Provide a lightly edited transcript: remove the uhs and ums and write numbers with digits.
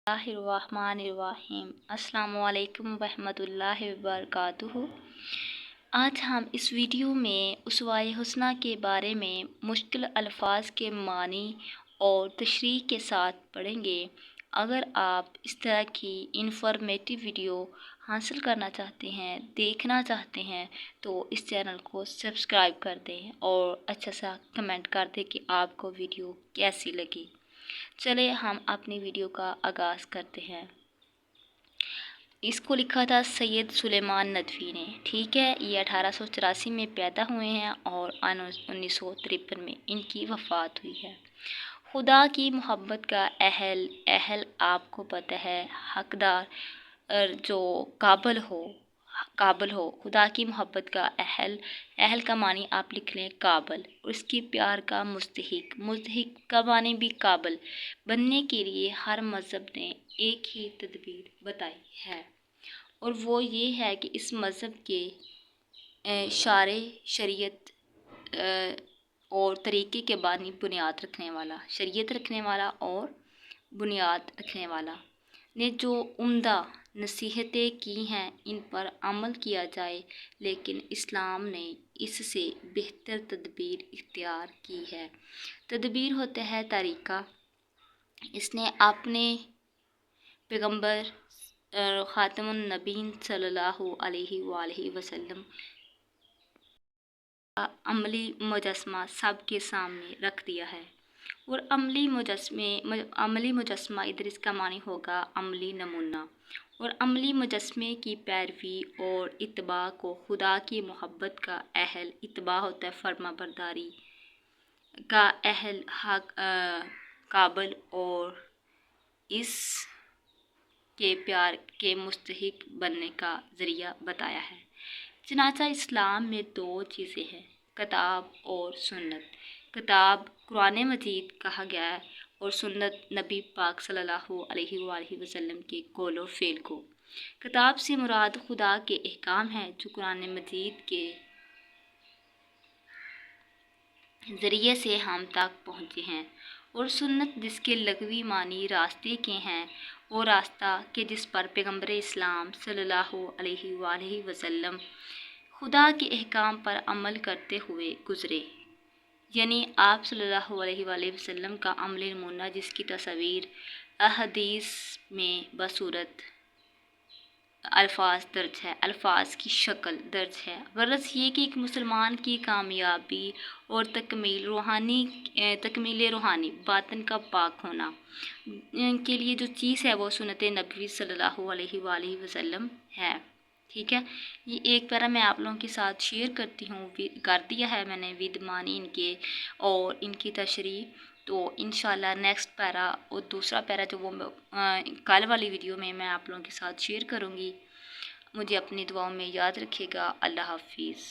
बिस्मिल्लाहिर्रहमानिर्रहीम। अस्सलामु अलैकुम रहमतुल्लाहि वबरकातुहू। आज हम इस वीडियो में उसवाए हुस्ना के बारे में मुश्किल अल्फाज के मानी और तशरीह के साथ पढ़ेंगे। अगर आप इस तरह की इंफॉर्मेटिव वीडियो हासिल करना चाहते हैं, देखना चाहते हैं, तो इस चैनल को सब्सक्राइब कर दें और अच्छा सा कमेंट कर दें कि आपको वीडियो कैसी लगी। चले हम अपनी वीडियो का आगाज़ करते हैं। इसको लिखा था सैयद सुलेमान नदवी ने, ठीक है। ये 1884 में पैदा हुए हैं और 1953 में इनकी वफ़ात हुई है। खुदा की मोहब्बत का अहल आपको पता है, हकदार जो काबल हो। खुदा की मोहब्बत का अहल का मानी आप लिख लें काबल, और इसकी प्यार का मुस्तहिक का मानी भी काबल बनने के लिए हर मज़हब ने एक ही तदबीर बताई है, और वो ये है कि इस मज़हब के शारे शरीयत और तरीक़े के बानी बुनियाद रखने वाला, शरीयत रखने वाला और बुनियाद रखने वाला ने जो उम्दा नसीहतें की हैं, इन पर अमल किया जाए। लेकिन इस्लाम ने इससे बेहतर तदबीर इख्तियार की है। तदबीर होता है तरीक़ा। इसने अपने पैगम्बर ख़ातमुन नबीन सल्लल्लाहु अलैहि वसल्लम का अमली मुजस्समा सबके सामने रख दिया है। और अमली मुजस्समा इधर इसका मानी होगा अमली नमूना, और अमली मुजस्समे की पैरवी और इत्बा को खुदा की मोहब्बत का अहल, इत्बा होता है फर्माबरदारी का अहल, काबल और इस के प्यार के मुस्तहिक बनने का ज़रिया बताया है। चनाचा इस्लाम में दो चीज़ें हैं, किताब और सुन्नत। किताब कुरान मजीद कहा गया है और सुन्नत नबी पाक सल्लल्लाहु अलैहि वसल्लम के कौल और फ़ेल को। किताब से मुराद खुदा के अहकाम हैं जो कुरान मजीद के ज़रिए से हम तक पहुँचे हैं, और सुन्नत जिसके लगवी मानी रास्ते के हैं, वो रास्ता कि जिस पर पैगम्बर इस्लाम सल्लल्लाहु अलैहि वसल्लम खुदा के अहकाम पर अमल करते हुए गुज़रे, यानी आप सल्लल्लाहु अलैहि वसल्लम का अमल नमूना जिसकी तस्वीर अहदीस में बसूरत अल्फाज दर्ज है, अल्फाज की शक्ल दर्ज है। गरज ये कि एक मुसलमान की कामयाबी और तकमील रूहानी बातन का पाक होना के लिए जो चीज़ है वो सुन्नत नबी सल्लल्लाहु अलैहि वसल्लम है, ठीक है। ये एक पैरा मैं आप लोगों के साथ शेयर करती हूँ, कर दिया है मैंने विद मानी इनके और इनकी तशरीह। तो इंशाल्लाह नेक्स्ट पैरा और दूसरा पैरा जो वो कल वाली वीडियो में मैं आप लोगों के साथ शेयर करूँगी। मुझे अपनी दुआओं में याद रखिएगा। अल्लाह हाफिज़।